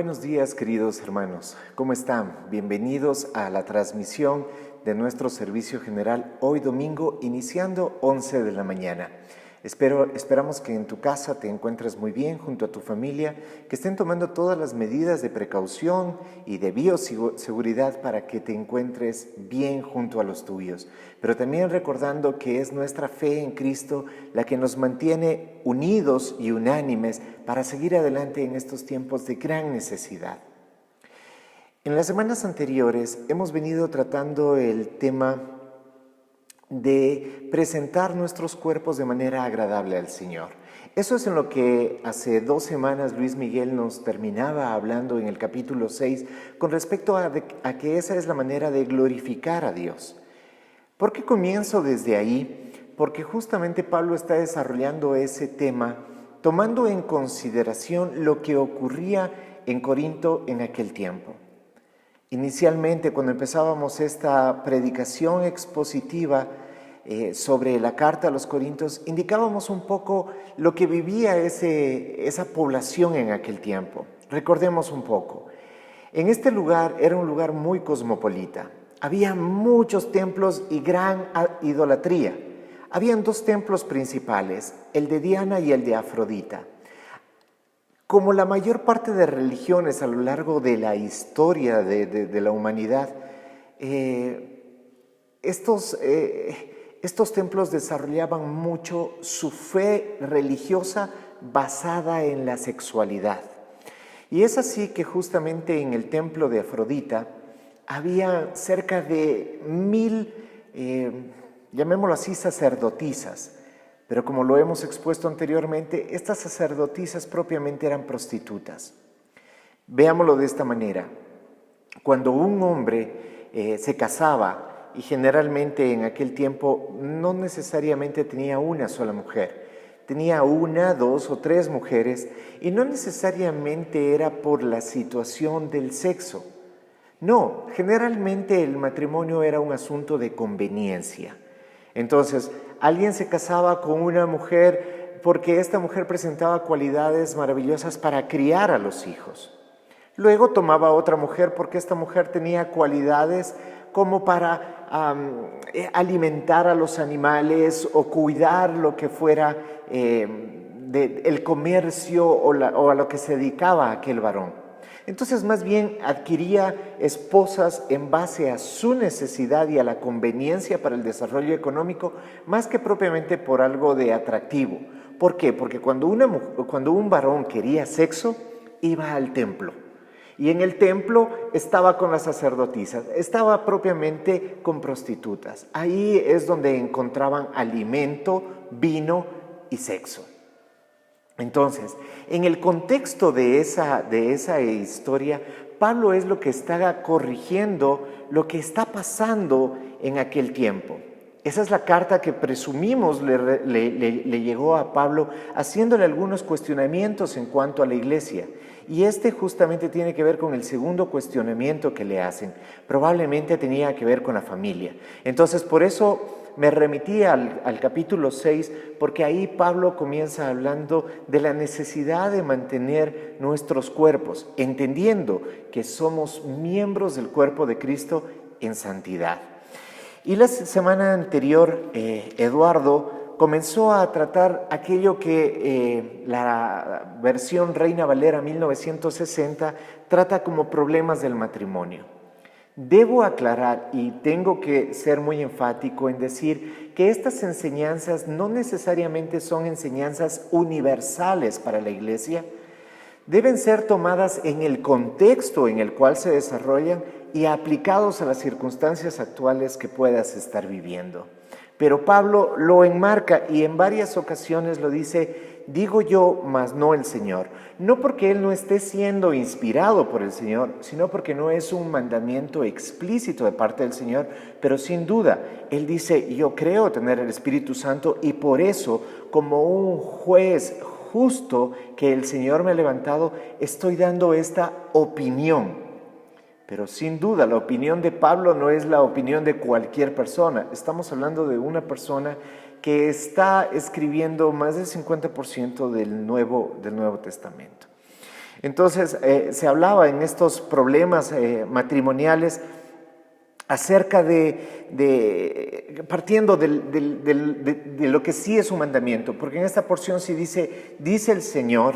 buenos días, queridos hermanos. ¿Cómo están? Bienvenidos a la transmisión de nuestro servicio general hoy domingo, iniciando 11 de la mañana. Esperamos que en tu casa te encuentres muy bien junto a tu familia, que estén tomando todas las medidas de precaución y de bioseguridad para que te encuentres bien junto a los tuyos. Pero también recordando que es nuestra fe en Cristo la que nos mantiene unidos y unánimes para seguir adelante en estos tiempos de gran necesidad. En las semanas anteriores hemos venido tratando el tema de presentar nuestros cuerpos de manera agradable al Señor. Eso es en lo que hace 2 semanas Luis Miguel nos terminaba hablando en el capítulo 6 con respecto a que esa es la manera de glorificar a Dios. ¿Por qué comienzo desde ahí? Porque justamente Pablo está desarrollando ese tema tomando en consideración lo que ocurría en Corinto en aquel tiempo. Inicialmente, cuando empezábamos esta predicación expositiva sobre la carta a los Corintios, indicábamos un poco lo que vivía esa población en aquel tiempo. Recordemos un poco. En este lugar era un lugar muy cosmopolita. Había muchos templos y gran idolatría. Habían 2 templos principales, el de Diana y el de Afrodita. Como la mayor parte de religiones a lo largo de la historia de la humanidad, estos templos desarrollaban mucho su fe religiosa basada en la sexualidad. Y es así que justamente en el templo de Afrodita había cerca de 1000, llamémoslo así, sacerdotisas. Pero como lo hemos expuesto anteriormente, estas sacerdotisas propiamente eran prostitutas. Veámoslo de esta manera. Cuando un hombre se casaba, y generalmente en aquel tiempo no necesariamente tenía una sola mujer, tenía 1, 2 o 3 mujeres, y no necesariamente era por la situación del sexo. No, generalmente el matrimonio era un asunto de conveniencia. Entonces, alguien se casaba con una mujer porque esta mujer presentaba cualidades maravillosas para criar a los hijos. Luego tomaba otra mujer porque esta mujer tenía cualidades como para alimentar a los animales o cuidar lo que fuera el comercio o a lo que se dedicaba aquel varón. Entonces, más bien adquiría esposas en base a su necesidad y a la conveniencia para el desarrollo económico, más que propiamente por algo de atractivo. ¿Por qué? Porque cuando un varón quería sexo, iba al templo. Y en el templo estaba con las sacerdotisas, estaba propiamente con prostitutas. Ahí es donde encontraban alimento, vino y sexo. Entonces, en el contexto de esa historia, Pablo es lo que está corrigiendo lo que está pasando en aquel tiempo. Esa es la carta que presumimos le llegó a Pablo, haciéndole algunos cuestionamientos en cuanto a la iglesia. Y justamente tiene que ver con el segundo cuestionamiento que le hacen. Probablemente tenía que ver con la familia. Entonces, por eso me remití al capítulo 6, porque ahí Pablo comienza hablando de la necesidad de mantener nuestros cuerpos, entendiendo que somos miembros del cuerpo de Cristo en santidad. Y la semana anterior, Eduardo comenzó a tratar aquello que la versión Reina Valera 1960 trata como problemas del matrimonio. Debo aclarar y tengo que ser muy enfático en decir que estas enseñanzas no necesariamente son enseñanzas universales para la iglesia. Deben ser tomadas en el contexto en el cual se desarrollan y aplicados a las circunstancias actuales que puedas estar viviendo. Pero Pablo lo enmarca y en varias ocasiones lo dice: digo yo, mas no el Señor. No porque él no esté siendo inspirado por el Señor, sino porque no es un mandamiento explícito de parte del Señor, pero sin duda, él dice: yo creo tener el Espíritu Santo y por eso, como un juez justo que el Señor me ha levantado, estoy dando esta opinión. Pero sin duda la opinión de Pablo no es la opinión de cualquier persona. Estamos hablando de una persona que está escribiendo más del 50% del Nuevo Testamento. Entonces, se hablaba en estos problemas matrimoniales acerca partiendo de lo que sí es un mandamiento, porque en esta porción sí dice el Señor,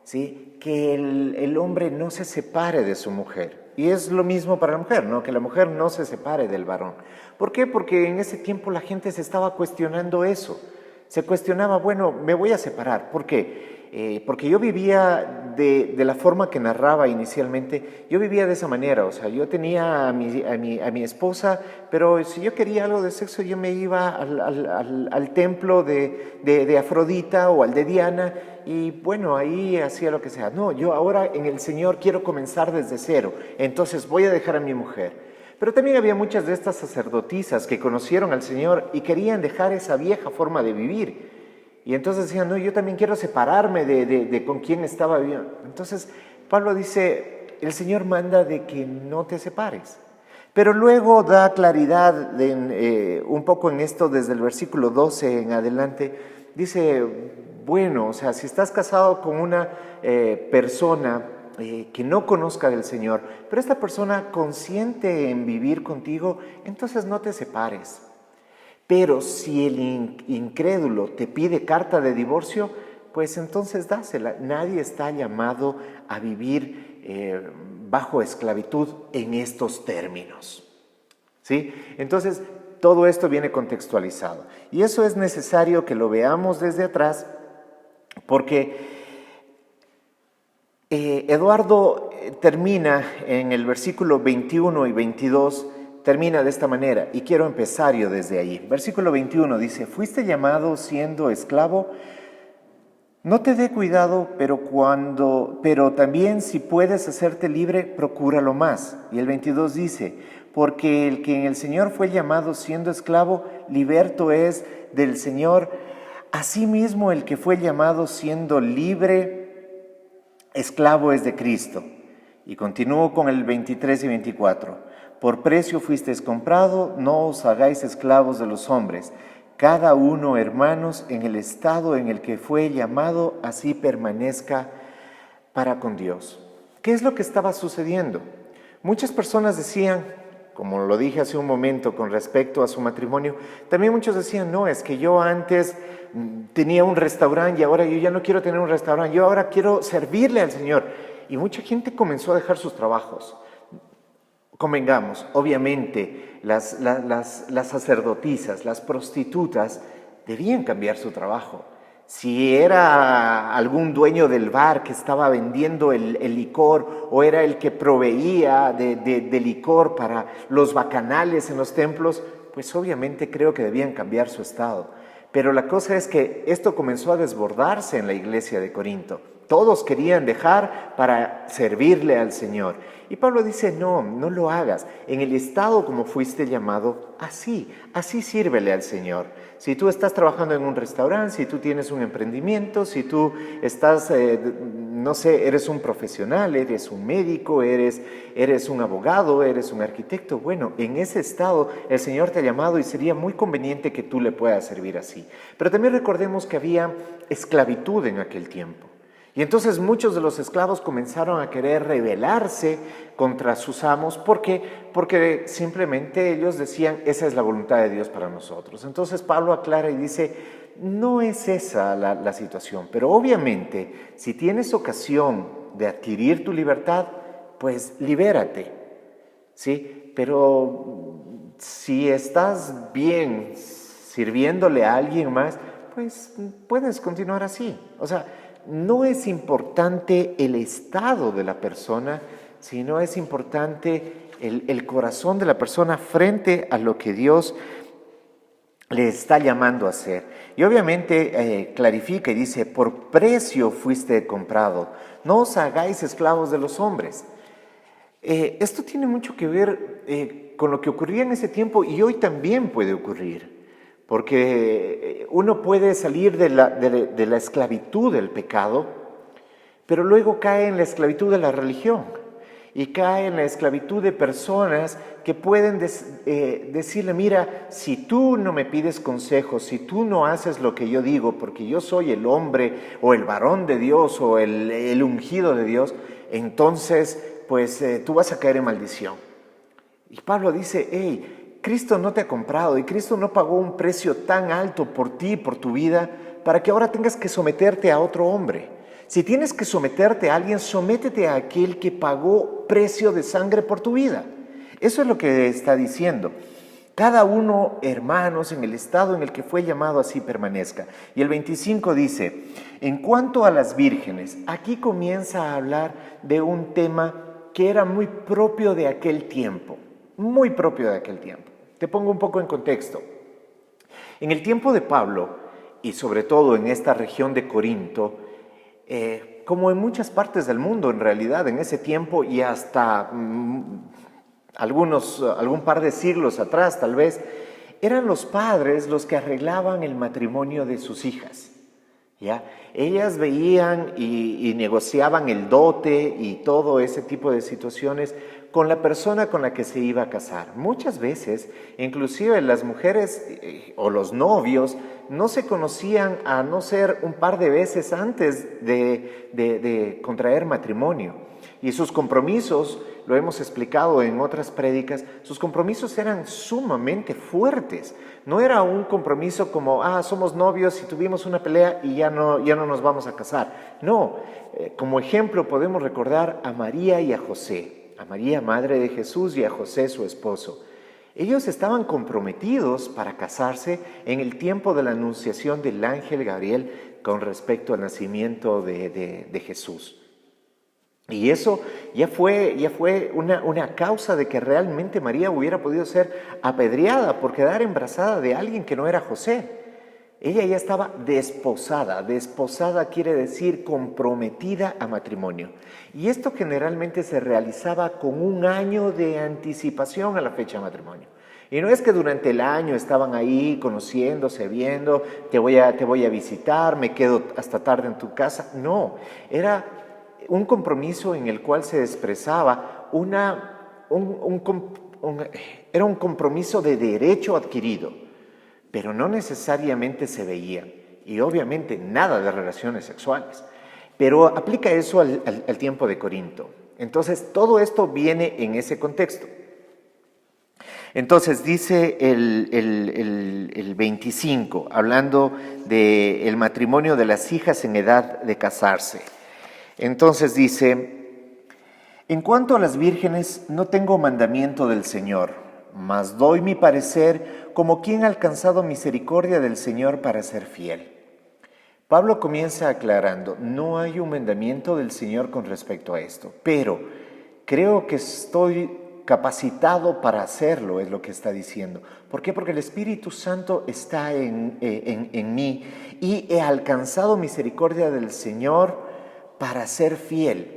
¿sí?, que el hombre no se separe de su mujer. Y es lo mismo para la mujer, ¿no?, que la mujer no se separe del varón. ¿Por qué? Porque en ese tiempo la gente se estaba cuestionando eso. Se cuestionaba, bueno, me voy a separar. ¿Por qué? Porque yo vivía de la forma que narraba inicialmente, yo vivía de esa manera, o sea, yo tenía a mi esposa, pero si yo quería algo de sexo, yo me iba al templo de Afrodita o al de Diana, y bueno, ahí hacía lo que sea. No, yo ahora en el Señor quiero comenzar desde cero, entonces voy a dejar a mi mujer. Pero también había muchas de estas sacerdotisas que conocieron al Señor y querían dejar esa vieja forma de vivir. Y entonces decían, no, yo también quiero separarme de con quien estaba viviendo. Entonces Pablo dice, el Señor manda de que no te separes. Pero luego da claridad un poco en esto desde el versículo 12 en adelante. Dice, bueno, o sea, si estás casado con una persona que no conozca del Señor, pero esta persona consiente en vivir contigo, entonces no te separes. Pero si el incrédulo te pide carta de divorcio, pues entonces dásela. Nadie está llamado a vivir bajo esclavitud en estos términos, ¿sí? Entonces, todo esto viene contextualizado. Y eso es necesario que lo veamos desde atrás, porque Eduardo termina en el versículo 21 y 22, termina de esta manera, y quiero empezar yo desde ahí. Versículo 21 dice, fuiste llamado siendo esclavo, no te dé cuidado, pero también si puedes hacerte libre, procúralo más. Y el 22 dice, porque el que en el Señor fue llamado siendo esclavo, liberto es del Señor. Asimismo, el que fue llamado siendo libre, esclavo es de Cristo. Y continúo con el 23 y 24. Por precio fuisteis comprado, no os hagáis esclavos de los hombres. Cada uno, hermanos, en el estado en el que fue llamado, así permanezca para con Dios. ¿Qué es lo que estaba sucediendo? Muchas personas decían, como lo dije hace un momento con respecto a su matrimonio, también muchos decían, no, es que yo antes tenía un restaurante y ahora yo ya no quiero tener un restaurante, yo ahora quiero servirle al Señor. Y mucha gente comenzó a dejar sus trabajos. Convengamos, obviamente las sacerdotisas, las prostitutas debían cambiar su trabajo. Si era algún dueño del bar que estaba vendiendo el licor o era el que proveía de licor para los bacanales en los templos, pues obviamente creo que debían cambiar su estado. Pero la cosa es que esto comenzó a desbordarse en la iglesia de Corinto. Todos querían dejar para servirle al Señor. Y Pablo dice, no lo hagas. En el estado como fuiste llamado, así sírvele al Señor. Si tú estás trabajando en un restaurante, si tú tienes un emprendimiento, si tú estás, eres un profesional, eres un médico, eres un abogado, eres un arquitecto, bueno, en ese estado el Señor te ha llamado y sería muy conveniente que tú le puedas servir así. Pero también recordemos que había esclavitud en aquel tiempo. Y entonces muchos de los esclavos comenzaron a querer rebelarse contra sus amos. ¿Por qué? Porque simplemente ellos decían, esa es la voluntad de Dios para nosotros. Entonces Pablo aclara y dice, no es esa la situación, pero obviamente si tienes ocasión de adquirir tu libertad, pues libérate, ¿sí? Pero si estás bien sirviéndole a alguien más, pues puedes continuar así. O sea, no es importante el estado de la persona, sino es importante el corazón de la persona frente a lo que Dios le está llamando a hacer. Y obviamente clarifica y dice, por precio fuiste comprado, no os hagáis esclavos de los hombres. Esto tiene mucho que ver con lo que ocurría en ese tiempo y hoy también puede ocurrir. Porque uno puede salir de la esclavitud del pecado, pero luego cae en la esclavitud de la religión. y cae en la esclavitud de personas que pueden decirle, mira, si tú no me pides consejos, si tú no haces lo que yo digo, porque yo soy el hombre o el varón de Dios o el ungido de Dios, entonces pues tú vas a caer en maldición. Y Pablo dice, hey, Cristo no te ha comprado y Cristo no pagó un precio tan alto por ti, por tu vida, para que ahora tengas que someterte a otro hombre. Si tienes que someterte a alguien, sométete a aquel que pagó precio de sangre por tu vida. Eso es lo que está diciendo. Cada uno, hermanos, en el estado en el que fue llamado así permanezca. Y el 25 dice, en cuanto a las vírgenes, aquí comienza a hablar de un tema que era muy propio de aquel tiempo. Muy propio de aquel tiempo. Te pongo un poco en contexto. En el tiempo de Pablo, y sobre todo en esta región de Corinto, como en muchas partes del mundo en realidad en ese tiempo y hasta algún par de siglos atrás tal vez, eran los padres los que arreglaban el matrimonio de sus hijas. ¿Ya? Ellas veían y negociaban el dote y todo ese tipo de situaciones con la persona con la que se iba a casar. Muchas veces, inclusive las mujeres o los novios no se conocían a no ser un par de veces antes de contraer matrimonio. Y sus compromisos, lo hemos explicado en otras prédicas, sus compromisos eran sumamente fuertes. No era un compromiso como, somos novios y tuvimos una pelea y ya no nos vamos a casar. No, como ejemplo podemos recordar a María y a José. A María, madre de Jesús, y a José, su esposo. Ellos estaban comprometidos para casarse en el tiempo de la anunciación del ángel Gabriel con respecto al nacimiento de Jesús. Y eso ya fue una causa de que realmente María hubiera podido ser apedreada por quedar embarazada de alguien que no era José. Ella ya estaba desposada. Desposada quiere decir comprometida a matrimonio. Y esto generalmente se realizaba con 1 año de anticipación a la fecha de matrimonio. Y no es que durante el año estaban ahí conociéndose, viendo, te voy a visitar, me quedo hasta tarde en tu casa. No, era un compromiso en el cual se expresaba era un compromiso de derecho adquirido. Pero no necesariamente se veían, y obviamente nada de relaciones sexuales. Pero aplica eso al tiempo de Corinto. Entonces, todo esto viene en ese contexto. Entonces, dice el 25, hablando del matrimonio de las hijas en edad de casarse. Entonces dice, en cuanto a las vírgenes, no tengo mandamiento del Señor, mas doy mi parecer como quien ha alcanzado misericordia del Señor para ser fiel. Pablo comienza aclarando, no hay un mandamiento del Señor con respecto a esto, pero creo que estoy capacitado para hacerlo, es lo que está diciendo. ¿Por qué? Porque el Espíritu Santo está en mí y he alcanzado misericordia del Señor para ser fiel.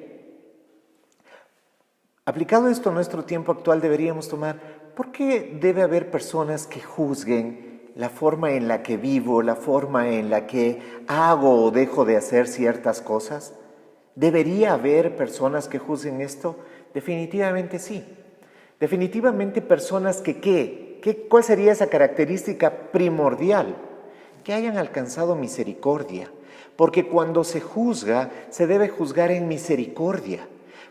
Aplicado esto a nuestro tiempo actual, deberíamos tomar, ¿por qué debe haber personas que juzguen la forma en la que vivo, la forma en la que hago o dejo de hacer ciertas cosas? ¿Debería haber personas que juzguen esto? Definitivamente sí. Definitivamente personas que ¿cuál sería esa característica primordial? Que hayan alcanzado misericordia. Porque cuando se juzga, se debe juzgar en misericordia.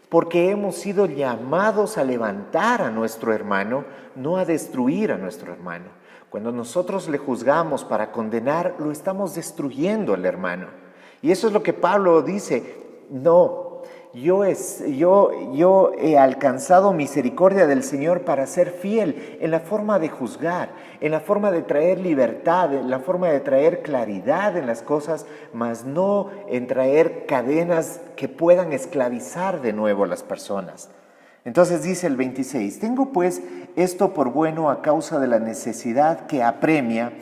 Porque hemos sido llamados a levantar a nuestro hermano, no a destruir a nuestro hermano. Cuando nosotros le juzgamos para condenar, lo estamos destruyendo al hermano. Y eso es lo que Pablo dice, no, yo he alcanzado misericordia del Señor para ser fiel en la forma de juzgar, en la forma de traer libertad, en la forma de traer claridad en las cosas, mas no en traer cadenas que puedan esclavizar de nuevo a las personas. Entonces dice el 26, tengo pues esto por bueno a causa de la necesidad que apremia,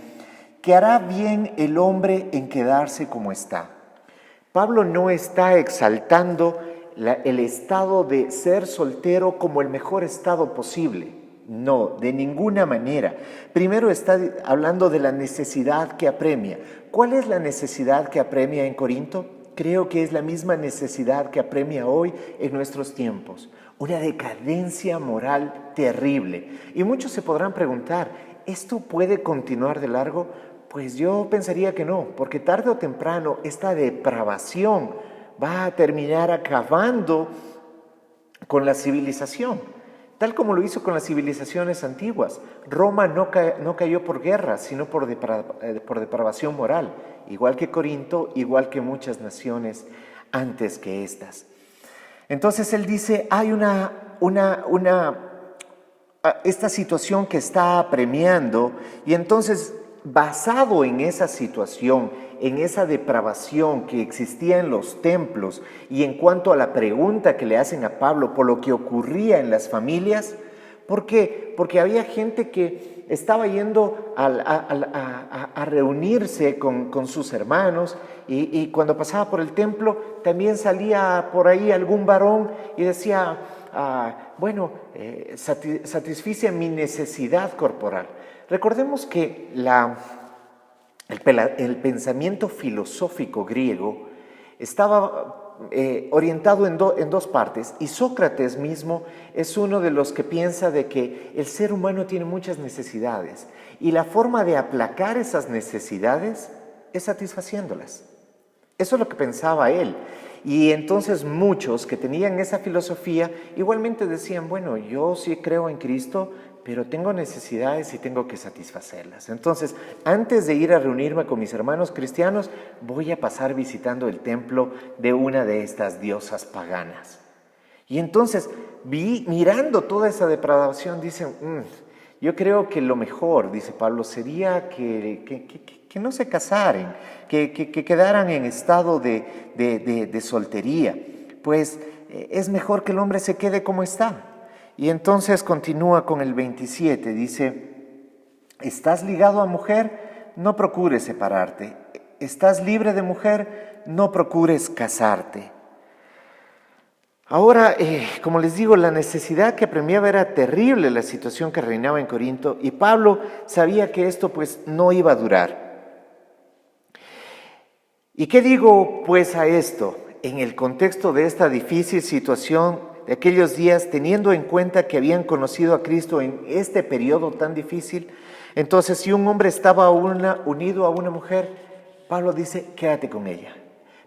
que hará bien el hombre en quedarse como está. Pablo no está exaltando el estado de ser soltero como el mejor estado posible. No, de ninguna manera. Primero está hablando de la necesidad que apremia. ¿Cuál es la necesidad que apremia en Corinto? Creo que es la misma necesidad que apremia hoy en nuestros tiempos. una decadencia moral terrible. Y muchos se podrán preguntar, ¿esto puede continuar de largo? Pues yo pensaría que no, porque tarde o temprano esta depravación va a terminar acabando con la civilización, tal como lo hizo con las civilizaciones antiguas. Roma no cayó por guerra, sino por depravación moral, igual que Corinto, igual que muchas naciones antes que estas. Entonces él dice, hay esta situación que está apremiando, y entonces basado en esa situación, en esa depravación que existía en los templos y en cuanto a la pregunta que le hacen a Pablo por lo que ocurría en las familias, ¿por qué? Porque había gente que estaba yendo a reunirse con sus hermanos y cuando pasaba por el templo también salía por ahí algún varón y decía, satisfice mi necesidad corporal. Recordemos que el pensamiento filosófico griego estaba orientado en dos partes, y Sócrates mismo es uno de los que piensa de que el ser humano tiene muchas necesidades y la forma de aplacar esas necesidades es satisfaciéndolas. Eso es lo que pensaba él. Y entonces muchos que tenían esa filosofía igualmente decían, bueno, yo sí creo en Cristo, pero tengo necesidades y tengo que satisfacerlas. Entonces, antes de ir a reunirme con mis hermanos cristianos, voy a pasar visitando el templo de una de estas diosas paganas. Y entonces, mirando toda esa depravación, dicen, yo creo que lo mejor, dice Pablo, sería que no se casaran, que quedaran en estado de soltería, pues es mejor que el hombre se quede como está. Y entonces continúa con el 27, dice, ¿estás ligado a mujer? No procures separarte. ¿Estás libre de mujer? No procures casarte. Ahora, como les digo, la necesidad que apremiaba era terrible, la situación que reinaba en Corinto, y Pablo sabía que esto pues no iba a durar. ¿Y qué digo pues a esto? En el contexto de esta difícil situación de aquellos días, teniendo en cuenta que habían conocido a Cristo en este periodo tan difícil, entonces si un hombre estaba unido a una mujer, Pablo dice, quédate con ella.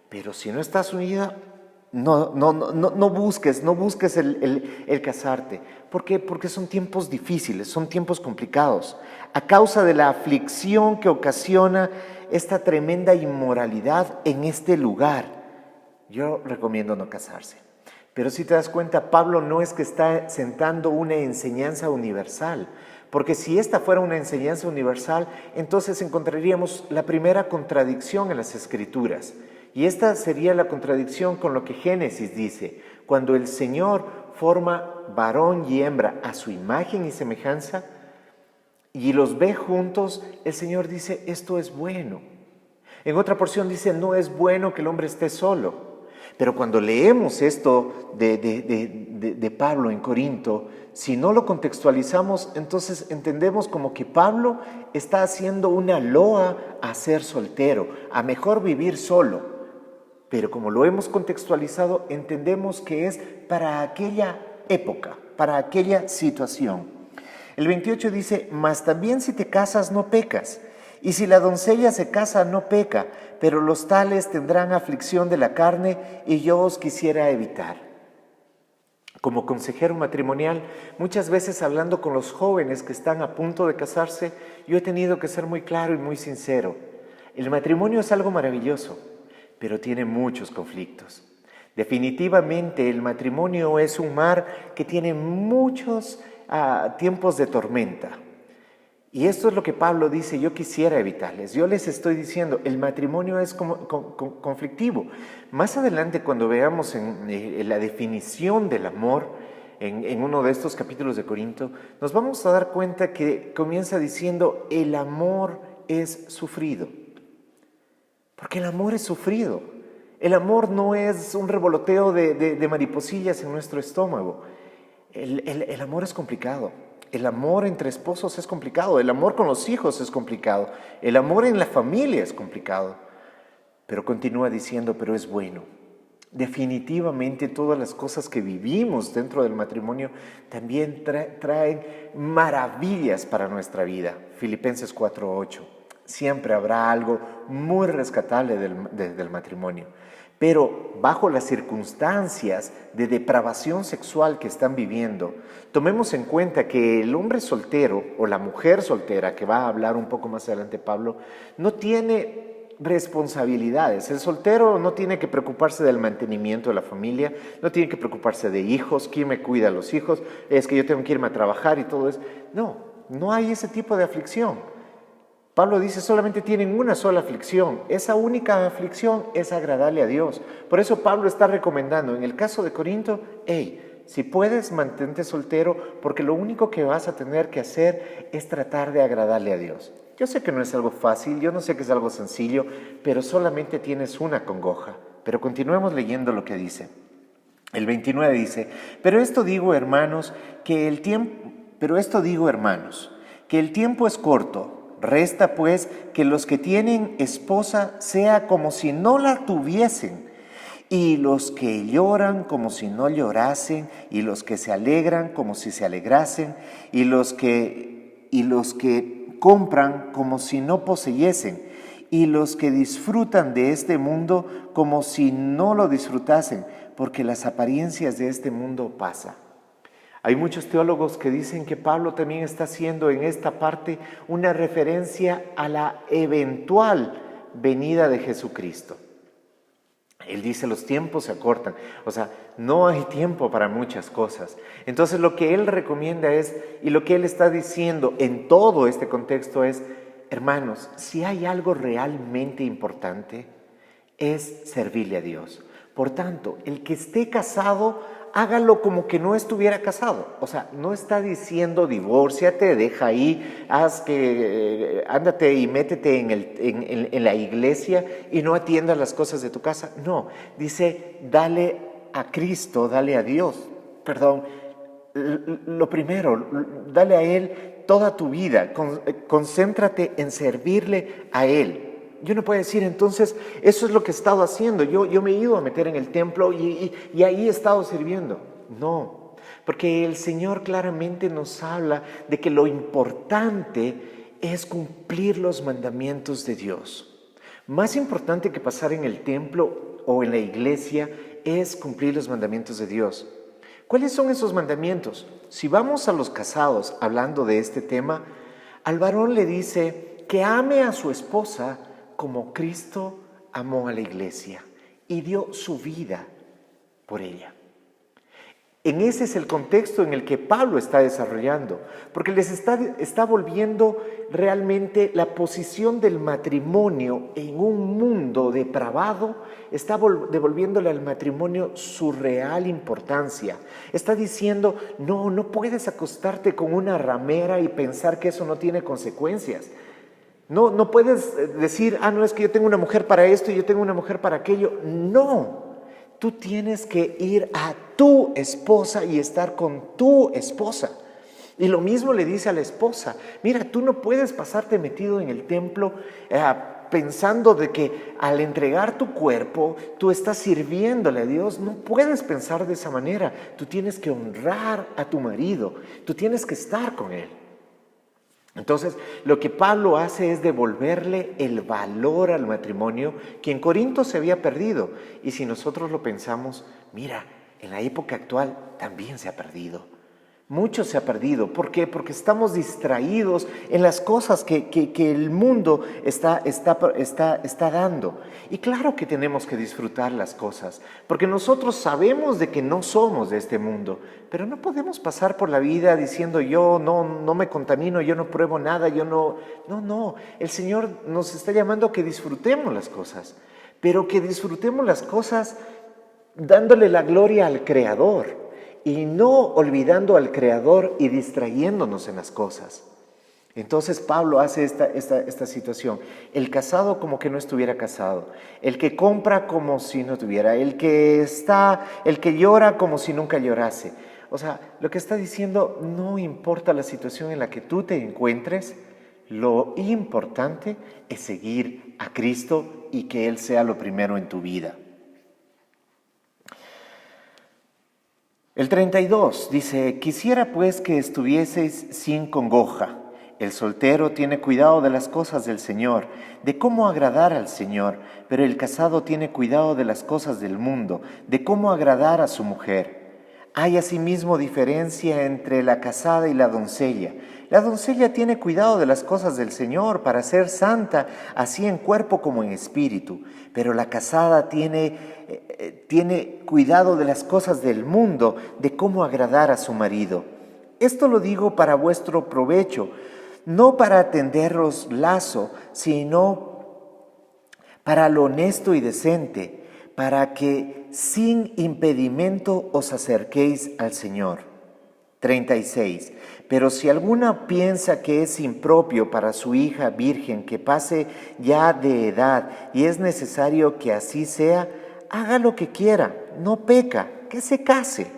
Pero si no estás unida, no busques el casarte. ¿Por qué? Porque son tiempos difíciles, son tiempos complicados. A causa de la aflicción que ocasiona esta tremenda inmoralidad en este lugar, yo recomiendo no casarse. Pero si te das cuenta, Pablo no es que está sentando una enseñanza universal, porque si esta fuera una enseñanza universal, entonces encontraríamos la primera contradicción en las Escrituras. Y esta sería la contradicción con lo que Génesis dice, cuando el Señor forma varón y hembra a su imagen y semejanza, y los ve juntos, el Señor dice, esto es bueno. En otra porción dice, no es bueno que el hombre esté solo. Pero cuando leemos esto de Pablo en Corinto, si no lo contextualizamos, entonces entendemos como que Pablo está haciendo una loa a ser soltero, a mejor vivir solo. Pero como lo hemos contextualizado, entendemos que es para aquella época, para aquella situación. El 28 dice, mas también si te casas no pecas, y si la doncella se casa no peca, pero los tales tendrán aflicción de la carne y yo os quisiera evitar. Como consejero matrimonial, muchas veces hablando con los jóvenes que están a punto de casarse, yo he tenido que ser muy claro y muy sincero. El matrimonio es algo maravilloso, pero tiene muchos conflictos. Definitivamente el matrimonio es un mar que tiene muchos tiempos de tormenta. Y esto es lo que Pablo dice, yo quisiera evitarles. Yo les estoy diciendo, el matrimonio es conflictivo. Más adelante, cuando veamos en la definición del amor, en uno de estos capítulos de Corinto, nos vamos a dar cuenta que comienza diciendo, el amor es sufrido. Porque el amor es sufrido. El amor no es un revoloteo de mariposillas en nuestro estómago. El amor es complicado. El amor entre esposos es complicado, el amor con los hijos es complicado, el amor en la familia es complicado. Pero continúa diciendo, pero es bueno. Definitivamente todas las cosas que vivimos dentro del matrimonio también traen maravillas para nuestra vida. Filipenses 4:8. Siempre habrá algo muy rescatable del matrimonio. Pero bajo las circunstancias de depravación sexual que están viviendo, tomemos en cuenta que el hombre soltero o la mujer soltera, que va a hablar un poco más adelante Pablo, no tiene responsabilidades. El soltero no tiene que preocuparse del mantenimiento de la familia, no tiene que preocuparse de hijos, quién me cuida a los hijos, es que yo tengo que irme a trabajar y todo eso. No, no hay ese tipo de aflicción. Pablo dice, solamente tienen una sola aflicción. Esa única aflicción es agradarle a Dios. Por eso Pablo está recomendando, en el caso de Corinto, si puedes, mantente soltero, porque lo único que vas a tener que hacer es tratar de agradarle a Dios. Yo sé que no es algo fácil, yo no sé que es algo sencillo, pero solamente tienes una congoja. Pero continuemos leyendo lo que dice. El 29 dice, pero esto digo, hermanos, que el tiempo es corto. Resta pues que los que tienen esposa sea como si no la tuviesen, y los que lloran como si no llorasen, y los que se alegran como si se alegrasen, y los que compran como si no poseyesen, y los que disfrutan de este mundo como si no lo disfrutasen, porque las apariencias de este mundo pasan. Hay muchos teólogos que dicen que Pablo también está haciendo en esta parte una referencia a la eventual venida de Jesucristo. Él dice, los tiempos se acortan, o sea, no hay tiempo para muchas cosas. Entonces lo que él recomienda es, y lo que él está diciendo en todo este contexto es, hermanos, si hay algo realmente importante, es servirle a Dios. Por tanto, el que esté casado, hágalo como que no estuviera casado. O sea, no está diciendo divórciate, deja ahí, ándate y métete en la iglesia y no atiendas las cosas de tu casa. No, dice, dale a Cristo, dale a Dios. Perdón, lo primero, dale a Él toda tu vida, concéntrate en servirle a Él. Yo no puedo decir, entonces, eso es lo que he estado haciendo. Yo me he ido a meter en el templo y ahí he estado sirviendo. No, porque el Señor claramente nos habla de que lo importante es cumplir los mandamientos de Dios. Más importante que pasar en el templo o en la iglesia es cumplir los mandamientos de Dios. ¿Cuáles son esos mandamientos? Si vamos a los casados hablando de este tema, al varón le dice que ame a su esposa como Cristo amó a la iglesia y dio su vida por ella. Ese es el contexto en el que Pablo está desarrollando, porque les está volviendo realmente la posición del matrimonio en un mundo depravado, está devolviéndole al matrimonio su real importancia. Está diciendo, no puedes acostarte con una ramera y pensar que eso no tiene consecuencias. No puedes decir, no, es que yo tengo una mujer para esto y yo tengo una mujer para aquello. No. Tú tienes que ir a tu esposa y estar con tu esposa. Y lo mismo le dice a la esposa, mira, tú no puedes pasarte metido en el templo pensando de que al entregar tu cuerpo, tú estás sirviéndole a Dios. No puedes pensar de esa manera. Tú tienes que honrar a tu marido, tú tienes que estar con él. Entonces, lo que Pablo hace es devolverle el valor al matrimonio que en Corinto se había perdido. Y si nosotros lo pensamos, mira, en la época actual también se ha perdido. Mucho se ha perdido. ¿Por qué? Porque estamos distraídos en las cosas que el mundo está dando. Y claro que tenemos que disfrutar las cosas, porque nosotros sabemos de que no somos de este mundo, pero no podemos pasar por la vida diciendo yo no me contamino, yo no pruebo nada, No, el Señor nos está llamando a que disfrutemos las cosas, pero que disfrutemos las cosas dándole la gloria al Creador. Y no olvidando al Creador y distrayéndonos en las cosas. Entonces Pablo hace esta situación. El casado como que no estuviera casado. El que compra como si no tuviera. El que llora como si nunca llorase. O sea, lo que está diciendo, no importa la situación en la que tú te encuentres, lo importante es seguir a Cristo y que Él sea lo primero en tu vida. El 32 dice, quisiera pues que estuvieseis sin congoja. El soltero tiene cuidado de las cosas del Señor, de cómo agradar al Señor, pero el casado tiene cuidado de las cosas del mundo, de cómo agradar a su mujer. Hay asimismo diferencia entre la casada y la doncella. La doncella tiene cuidado de las cosas del Señor para ser santa, así en cuerpo como en espíritu, pero la casada tiene cuidado de las cosas del mundo, de cómo agradar a su marido. Esto lo digo para vuestro provecho, no para tenderos lazo, sino para lo honesto y decente, para que sin impedimento os acerquéis al Señor. 36. Pero si alguna piensa que es impropio para su hija virgen que pase ya de edad y es necesario que así sea, haga lo que quiera, no peca, que se case.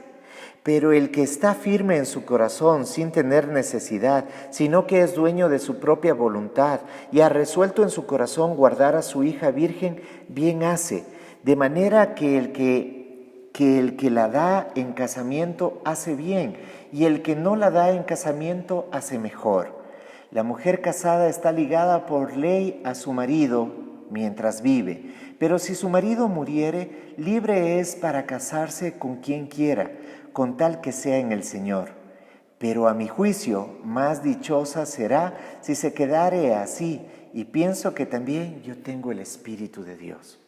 Pero el que está firme en su corazón sin tener necesidad, sino que es dueño de su propia voluntad y ha resuelto en su corazón guardar a su hija virgen, bien hace, de manera que el que la da en casamiento hace bien y el que no la da en casamiento hace mejor. La mujer casada está ligada por ley a su marido mientras vive, pero si su marido muriere, libre es para casarse con quien quiera, con tal que sea en el Señor. Pero a mi juicio, más dichosa será si se quedare así, y pienso que también yo tengo el Espíritu de Dios.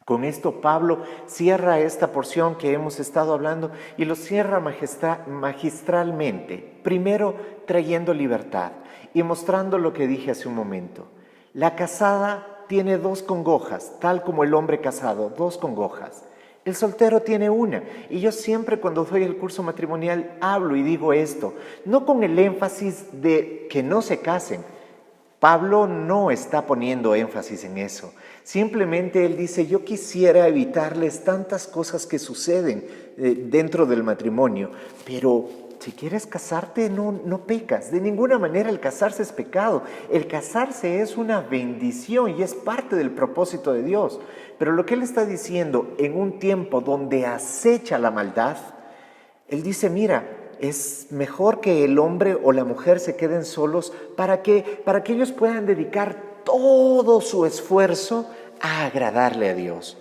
Con esto Pablo cierra esta porción que hemos estado hablando y lo cierra magistralmente, primero trayendo libertad y mostrando lo que dije hace un momento. La casada tiene dos congojas, tal como el hombre casado, dos congojas. El soltero tiene una, y yo siempre cuando doy el curso matrimonial hablo y digo esto, no con el énfasis de que no se casen. Pablo no está poniendo énfasis en eso. Simplemente él dice, yo quisiera evitarles tantas cosas que suceden dentro del matrimonio, pero si quieres casarte, no pecas. De ninguna manera el casarse es pecado. El casarse es una bendición y es parte del propósito de Dios. Pero lo que él está diciendo en un tiempo donde acecha la maldad, él dice, mira, es mejor que el hombre o la mujer se queden solos para que ellos puedan dedicar todo su esfuerzo a agradarle a Dios.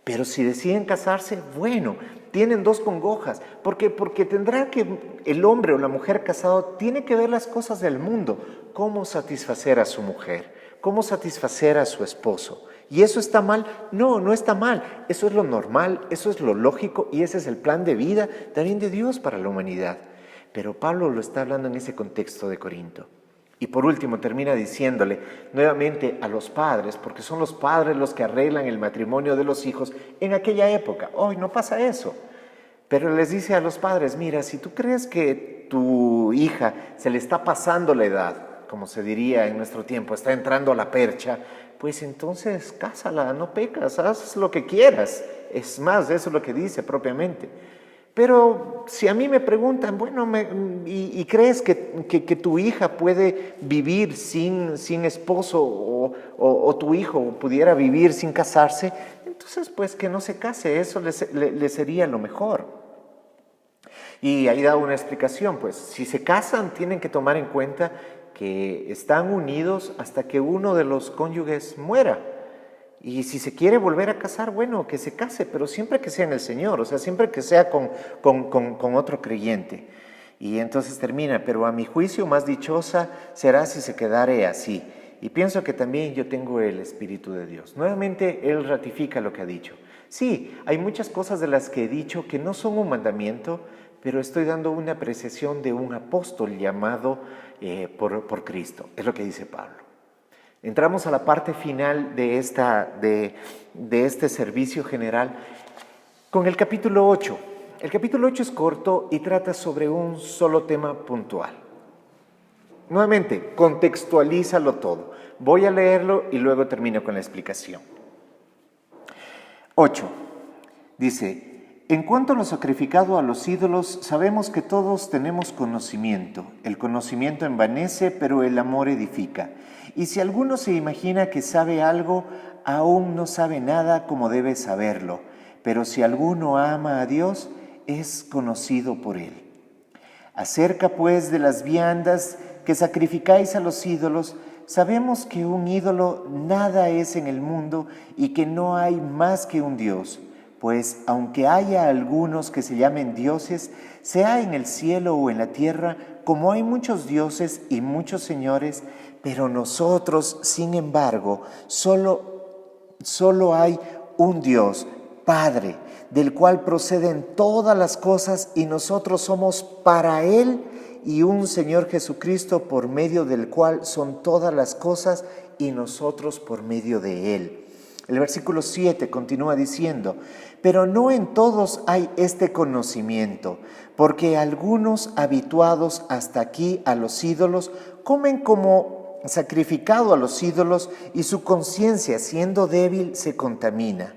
Pero si deciden casarse, bueno, tienen dos congojas, porque tendrá que el hombre o la mujer casado tiene que ver las cosas del mundo, cómo satisfacer a su mujer, cómo satisfacer a su esposo. ¿Y eso está mal? No, no está mal. Eso es lo normal, eso es lo lógico y ese es el plan de vida también de Dios para la humanidad. Pero Pablo lo está hablando en ese contexto de Corinto. Y por último termina diciéndole nuevamente a los padres, porque son los padres los que arreglan el matrimonio de los hijos en aquella época. Hoy no pasa eso. Pero les dice a los padres, mira, si tú crees que tu hija se le está pasando la edad, como se diría en nuestro tiempo, está entrando a la percha, pues entonces cásala, no pecas, haz lo que quieras. Es más, eso es lo que dice propiamente. Pero si a mí me preguntan, bueno, ¿y crees que tu hija puede vivir sin esposo o tu hijo pudiera vivir sin casarse? Entonces, pues que no se case, eso le sería lo mejor. Y ahí da una explicación, pues si se casan tienen que tomar en cuenta que están unidos hasta que uno de los cónyuges muera. Y si se quiere volver a casar, bueno, que se case, pero siempre que sea en el Señor, o sea, siempre que sea con otro creyente. Y entonces termina, pero a mi juicio más dichosa será si se quedare así. Y pienso que también yo tengo el Espíritu de Dios. Nuevamente, Él ratifica lo que ha dicho. Sí, hay muchas cosas de las que he dicho que no son un mandamiento, pero estoy dando una apreciación de un apóstol llamado por Cristo. Es lo que dice Pablo. Entramos a la parte final de este servicio general con el capítulo 8. El capítulo 8 es corto y trata sobre un solo tema puntual. Nuevamente, contextualízalo todo. Voy a leerlo y luego termino con la explicación. 8. Dice, en cuanto a lo sacrificado a los ídolos, sabemos que todos tenemos conocimiento. El conocimiento envanece, pero el amor edifica. Y si alguno se imagina que sabe algo, aún no sabe nada como debe saberlo. Pero si alguno ama a Dios, es conocido por él. Acerca pues de las viandas que sacrificáis a los ídolos, sabemos que un ídolo nada es en el mundo y que no hay más que un Dios. Pues aunque haya algunos que se llamen dioses, sea en el cielo o en la tierra, como hay muchos dioses y muchos señores, pero nosotros, sin embargo, solo hay un Dios, Padre, del cual proceden todas las cosas y nosotros somos para Él, y un Señor Jesucristo por medio del cual son todas las cosas y nosotros por medio de Él. El versículo 7 continúa diciendo: pero no en todos hay este conocimiento, porque algunos habituados hasta aquí a los ídolos comen como sacrificado a los ídolos y su conciencia, siendo débil, se contamina.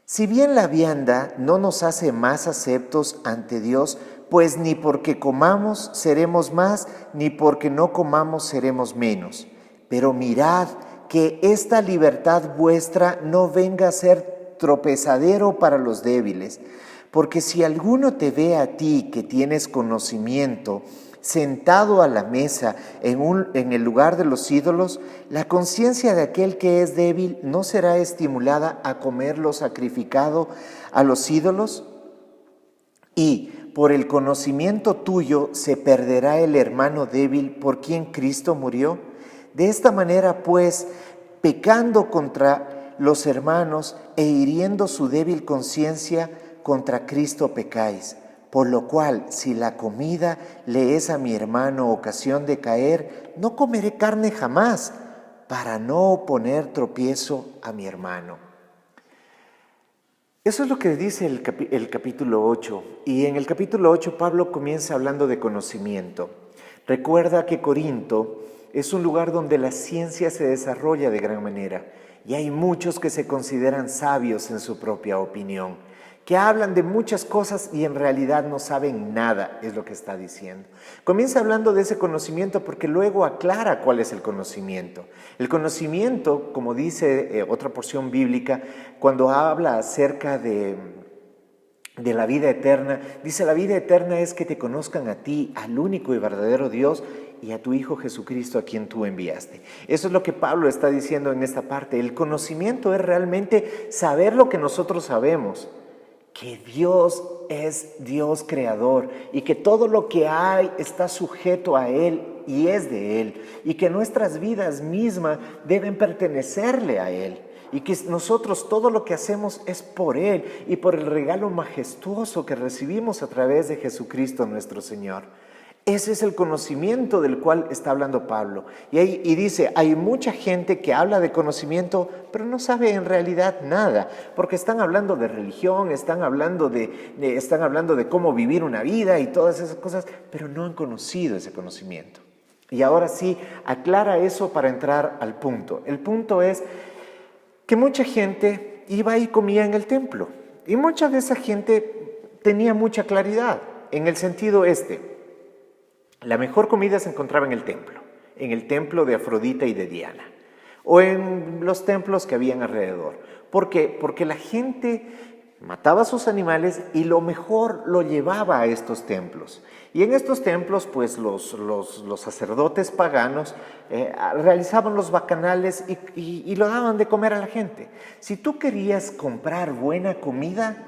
Si bien la vianda no nos hace más aceptos ante Dios, pues ni porque comamos seremos más, ni porque no comamos seremos menos. Pero mirad que esta libertad vuestra no venga a ser tropezadero para los débiles, porque si alguno te ve a ti que tienes conocimiento, sentado a la mesa en el lugar de los ídolos, la conciencia de aquel que es débil no será estimulada a comer lo sacrificado a los ídolos, y por el conocimiento tuyo se perderá el hermano débil por quien Cristo murió. De esta manera, pues, pecando contra los hermanos e hiriendo su débil conciencia, contra Cristo pecáis. Por lo cual, si la comida le es a mi hermano ocasión de caer, no comeré carne jamás, para no poner tropiezo a mi hermano. Eso es lo que dice el capítulo 8. Y en el capítulo 8 Pablo comienza hablando de conocimiento. Recuerda que Corinto es un lugar donde la ciencia se desarrolla de gran manera y hay muchos que se consideran sabios en su propia opinión, que hablan de muchas cosas y en realidad no saben nada, es lo que está diciendo. Comienza hablando de ese conocimiento porque luego aclara cuál es el conocimiento. El conocimiento, como dice otra porción bíblica, cuando habla acerca de la vida eterna, dice: la vida eterna es que te conozcan a ti, al único y verdadero Dios, y a tu Hijo Jesucristo a quien tú enviaste. Eso es lo que Pablo está diciendo en esta parte. El conocimiento es realmente saber lo que nosotros sabemos, que Dios es Dios creador y que todo lo que hay está sujeto a Él y es de Él, y que nuestras vidas mismas deben pertenecerle a Él, y que nosotros todo lo que hacemos es por Él y por el regalo majestuoso que recibimos a través de Jesucristo nuestro Señor. Ese es el conocimiento del cual está hablando Pablo. Y dice, hay mucha gente que habla de conocimiento, pero no sabe en realidad nada, porque están hablando de religión, están hablando de cómo vivir una vida y todas esas cosas, pero no han conocido ese conocimiento. Y ahora sí, aclara eso para entrar al punto. El punto es que mucha gente iba y comía en el templo, y mucha de esa gente tenía mucha claridad, en el sentido la mejor comida se encontraba en el templo de Afrodita y de Diana, o en los templos que habían alrededor. ¿Por qué? Porque la gente mataba a sus animales y lo mejor lo llevaba a estos templos. Y en estos templos, pues los sacerdotes paganos realizaban los bacanales y lo daban de comer a la gente. Si tú querías comprar buena comida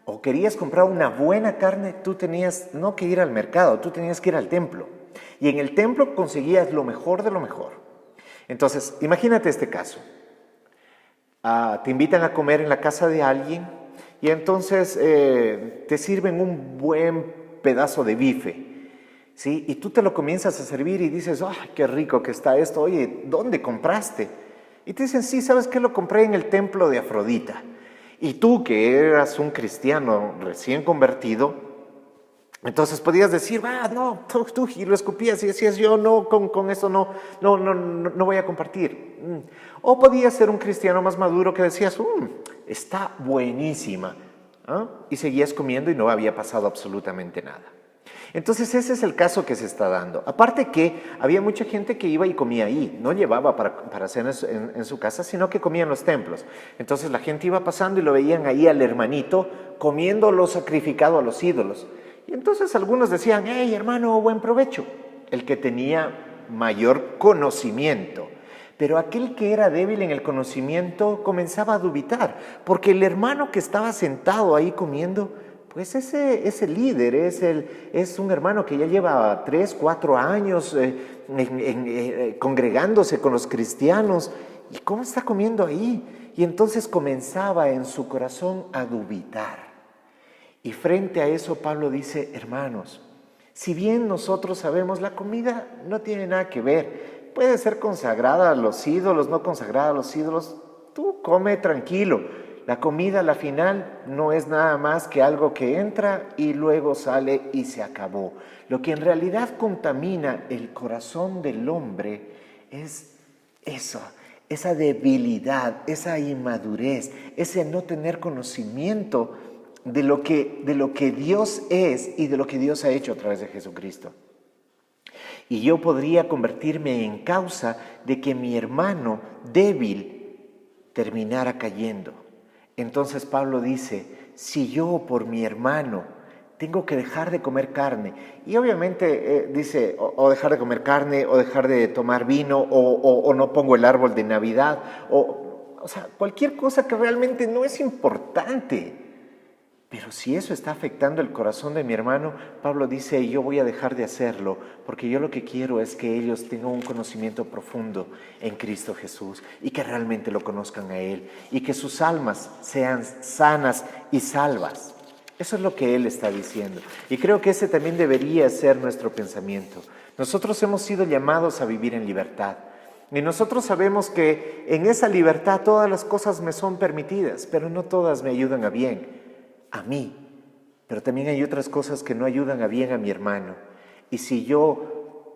o querías comprar una buena carne, tú tenías no que ir al mercado, tú tenías que ir al templo. Y en el templo conseguías lo mejor de lo mejor. Entonces, imagínate este caso. Te invitan a comer en la casa de alguien y entonces te sirven un buen pedazo de bife, ¿sí? Y tú te lo comienzas a servir y dices: ¡ay, qué rico que está esto! Oye, ¿dónde compraste? Y te dicen: sí, ¿sabes qué? Lo compré en el templo de Afrodita. Y tú, que eras un cristiano recién convertido, entonces podías decir: no, tú, y lo escupías y decías: yo no, con eso no voy a compartir. O podías ser un cristiano más maduro que decías: está buenísima, ¿ah? Y seguías comiendo y no había pasado absolutamente nada. Entonces ese es el caso que se está dando. Aparte que había mucha gente que iba y comía ahí, no llevaba para hacer en su casa, sino que comía en los templos. Entonces la gente iba pasando y lo veían ahí al hermanito comiendo lo sacrificado a los ídolos. Y entonces algunos decían, hey hermano, buen provecho, el que tenía mayor conocimiento. Pero aquel que era débil en el conocimiento comenzaba a dubitar, porque el hermano que estaba sentado ahí comiendo, pues ese líder es un hermano que ya lleva 3, 4 años congregándose con los cristianos. ¿Y cómo está comiendo ahí? Y entonces comenzaba en su corazón a dubitar. Y frente a eso Pablo dice, hermanos, si bien nosotros sabemos la comida no tiene nada que ver, puede ser consagrada a los ídolos, no consagrada a los ídolos, tú come tranquilo. La comida a la final no es nada más que algo que entra y luego sale y se acabó. Lo que en realidad contamina el corazón del hombre es eso, esa debilidad, esa inmadurez, ese no tener conocimiento de lo que Dios es y de lo que Dios ha hecho a través de Jesucristo. Y yo podría convertirme en causa de que mi hermano débil terminara cayendo. Entonces Pablo dice, si yo por mi hermano tengo que dejar de comer carne, y obviamente dice, o dejar de comer carne, o dejar de tomar vino, o no pongo el árbol de Navidad, o sea, cualquier cosa que realmente no es importante. Pero si eso está afectando el corazón de mi hermano, Pablo dice, yo voy a dejar de hacerlo, porque yo lo que quiero es que ellos tengan un conocimiento profundo en Cristo Jesús y que realmente lo conozcan a Él y que sus almas sean sanas y salvas. Eso es lo que Él está diciendo. Y creo que ese también debería ser nuestro pensamiento. Nosotros hemos sido llamados a vivir en libertad. Y nosotros sabemos que en esa libertad todas las cosas me son permitidas, pero no todas me ayudan a bien. A mí, pero también hay otras cosas que no ayudan a bien a mi hermano. Y si yo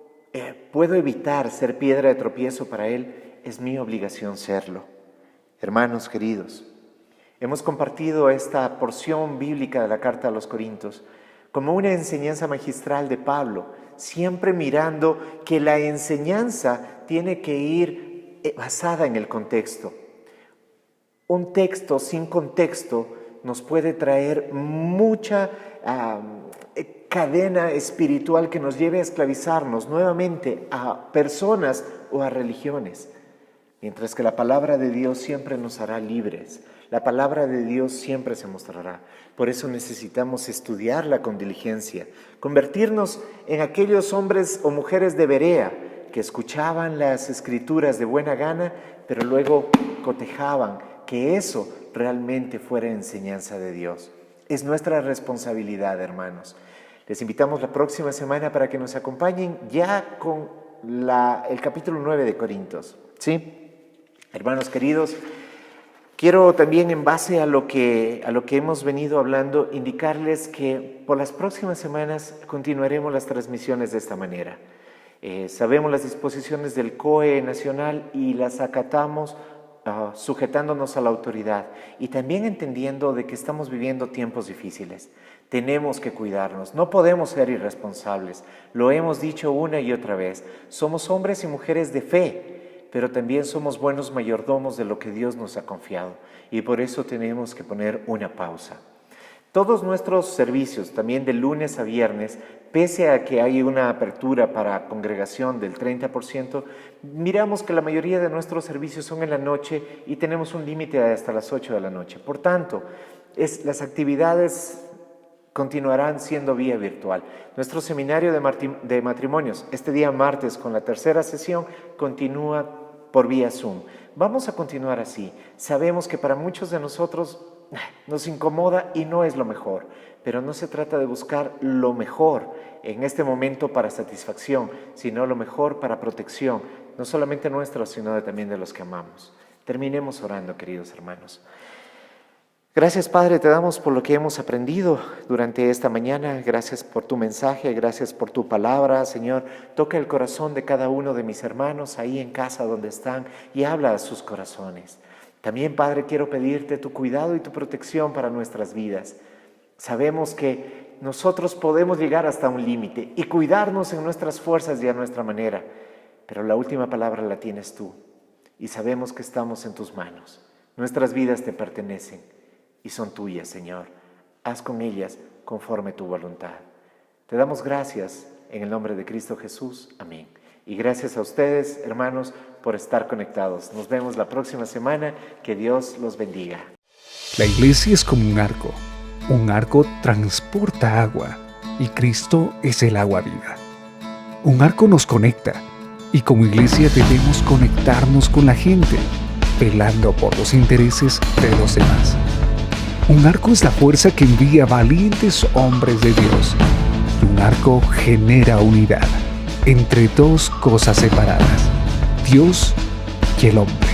puedo evitar ser piedra de tropiezo para él, es mi obligación serlo. Hermanos queridos, hemos compartido esta porción bíblica de la carta a los Corintios como una enseñanza magistral de Pablo, siempre mirando que la enseñanza tiene que ir basada en el contexto. Un texto sin contexto nos puede traer mucha cadena espiritual que nos lleve a esclavizarnos nuevamente a personas o a religiones. Mientras que la palabra de Dios siempre nos hará libres. La palabra de Dios siempre se mostrará. Por eso necesitamos estudiarla con diligencia, convertirnos en aquellos hombres o mujeres de Berea que escuchaban las escrituras de buena gana, pero luego cotejaban que eso realmente fuera enseñanza de Dios. Es nuestra responsabilidad, hermanos. Les invitamos la próxima semana para que nos acompañen ya con el capítulo 9 de Corintios. ¿Sí? Hermanos queridos, quiero también en base a lo que hemos venido hablando, indicarles que por las próximas semanas continuaremos las transmisiones de esta manera. Sabemos las disposiciones del COE nacional y las acatamos sujetándonos a la autoridad y también entendiendo de que estamos viviendo tiempos difíciles. Tenemos que cuidarnos, no podemos ser irresponsables. Lo hemos dicho una y otra vez. Somos hombres y mujeres de fe, pero también somos buenos mayordomos de lo que Dios nos ha confiado y por eso tenemos que poner una pausa. Todos nuestros servicios, también de lunes a viernes, pese a que hay una apertura para congregación del 30%, miramos que la mayoría de nuestros servicios son en la noche y tenemos un límite hasta las 8 de la noche. Por tanto, las actividades continuarán siendo vía virtual. Nuestro seminario de matrimonios, este día martes con la tercera sesión, continúa por vía Zoom. Vamos a continuar así. Sabemos que para muchos de nosotros nos incomoda y no es lo mejor, pero no se trata de buscar lo mejor en este momento para satisfacción, sino lo mejor para protección, no solamente nuestra, sino también de los que amamos. Terminemos orando, queridos hermanos. Gracias, Padre, te damos por lo que hemos aprendido durante esta mañana. Gracias por tu mensaje, gracias por tu palabra, Señor. Toca el corazón de cada uno de mis hermanos ahí en casa donde están y habla a sus corazones. También, Padre, quiero pedirte tu cuidado y tu protección para nuestras vidas. Sabemos que nosotros podemos llegar hasta un límite y cuidarnos en nuestras fuerzas y a nuestra manera, pero la última palabra la tienes tú y sabemos que estamos en tus manos. Nuestras vidas te pertenecen y son tuyas, Señor. haz con ellas conforme tu voluntad. Te damos gracias en el nombre de Cristo Jesús. Amén. Y gracias a ustedes, hermanos, por estar conectados. Nos vemos la próxima semana. Que Dios los bendiga. La iglesia es como un arco. Un arco transporta agua y Cristo es el agua viva. Un arco nos conecta y como iglesia debemos conectarnos con la gente, velando por los intereses de los demás. Un arco es la fuerza que envía valientes hombres de Dios. Y un arco genera unidad entre dos cosas separadas, Dios y el hombre.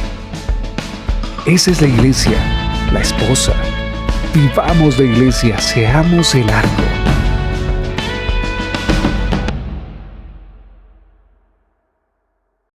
Esa es la iglesia, la esposa. Vivamos la iglesia, seamos el arco.